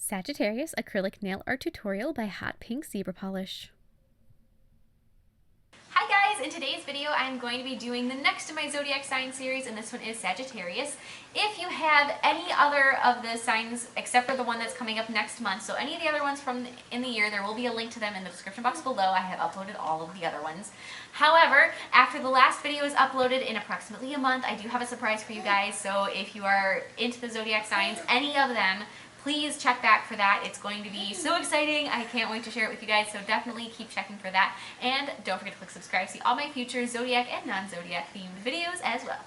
Sagittarius Acrylic Nail Art Tutorial by Hotpinkzebrapolish. Hi guys! In today's video I'm going to be doing the next in my Zodiac sign series, and this one is Sagittarius. If you have any other of the signs except for the one that's coming up next month, so any of the other ones from in the year, there will be a link to them in the description box below. I have uploaded all of the other ones. However, after the last video is uploaded in approximately a month, I do have a surprise for you guys, so if you are into the Zodiac signs, any of them, please check back for that. It's going to be so exciting. I can't wait to share it with you guys, so definitely keep checking for that. And don't forget to click subscribe to see all my future Zodiac and non-Zodiac themed videos as well.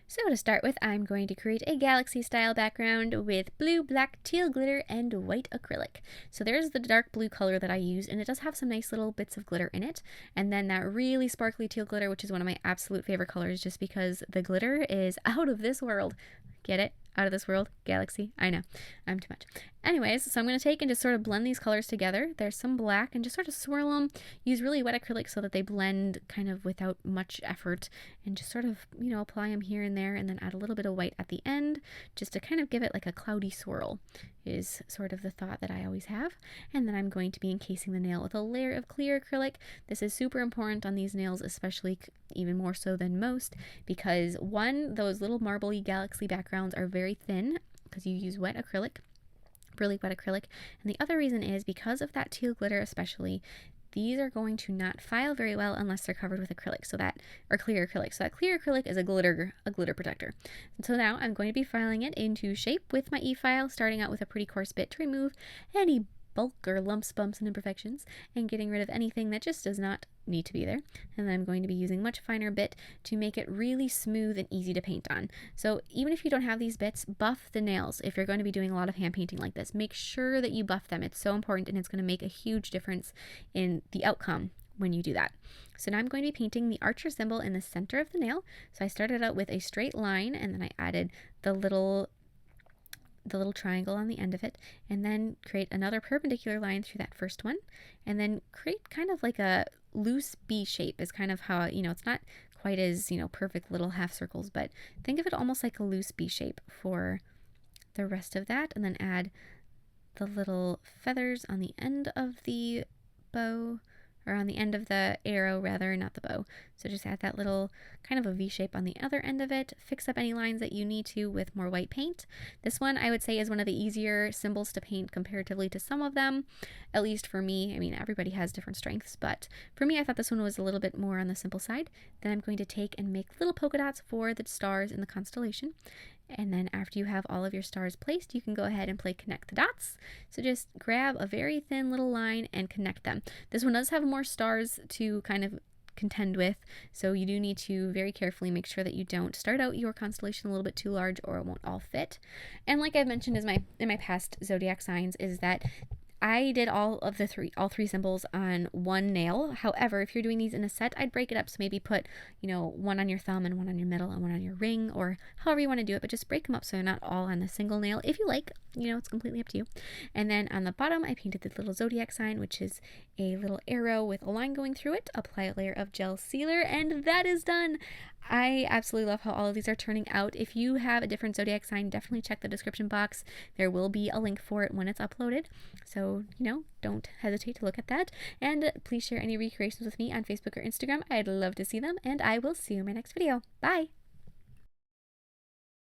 So to start with, I'm going to create a galaxy style background with blue, black, teal glitter, and white acrylic. So there's the dark blue color that I used, and it does have some nice little bits of glitter in it. And then that really sparkly teal glitter, which is one of my absolute favorite colors just because the glitter is out of this world. Get it? Out of this world? Galaxy? I know. I'm too much. Anyways, so I'm going to take and just sort of blend these colors together. There's some black and just sort of swirl them. Use really wet acrylic so that they blend kind of without much effort, and just sort of, you know, apply them here and there, and then add a little bit of white at the end just to kind of give it like a cloudy swirl is sort of the thought that I always have. And then I'm going to be encasing the nail with a layer of clear acrylic. This is super important on these nails, especially even more so than most, because one, those little marbly galaxy backgrounds are very thin because you use wet acrylic, really wet acrylic. And the other reason is because of that teal glitter especially, these are going to not file very well unless they're covered with acrylic, or clear acrylic. So that clear acrylic is a glitter protector. And so now I'm going to be filing it into shape with my e-file, starting out with a pretty coarse bit to remove any bulk or lumps, bumps, and imperfections, and getting rid of anything that just does not need to be there. And then I'm going to be using much finer bit to make it really smooth and easy to paint on. So even if you don't have these bits, buff the nails. If you're going to be doing a lot of hand painting like this, make sure that you buff them. It's so important, and it's going to make a huge difference in the outcome when you do that. So now I'm going to be painting the archer symbol in the center of the nail. So I started out with a straight line, and then I added the little triangle on the end of it, and then create another perpendicular line through that first one, and then create kind of like a loose B shape is kind of how, you know, it's not quite as, you know, perfect little half circles, but think of it almost like a loose B shape for the rest of that, and then add the little feathers on the end of the bow, or on the end of the arrow rather, not the bow. So just add that little kind of a V shape on the other end of it. Fix up any lines that you need to with more white paint. This one I would say is one of the easier symbols to paint comparatively to some of them, at least for me. I mean, everybody has different strengths, but for me I thought this one was a little bit more on the simple side. Then I'm going to take and make little polka dots for the stars in the constellation. And then after you have all of your stars placed, you can go ahead and play connect the dots. So just grab a very thin little line and connect them. This one does have more stars to kind of contend with, so you do need to very carefully make sure that you don't start out your constellation a little bit too large, or it won't all fit. And like I've mentioned in my past Zodiac signs, is that I did all three symbols on one nail. However, if you're doing these in a set, I'd break it up. So maybe put, you know, one on your thumb and one on your middle and one on your ring, or however you want to do it, but just break them up so they're not all on a single nail. If you like, you know, it's completely up to you. And then on the bottom, I painted the little Zodiac sign, which is a little arrow with a line going through it. Apply a layer of gel sealer, and that is done. I absolutely love how all of these are turning out. If you have a different Zodiac sign, definitely check the description box. There will be a link for it when it's uploaded. So, you know, don't hesitate to look at that. And please share any recreations with me on Facebook or Instagram. I'd love to see them, and I will see you in my next video. Bye!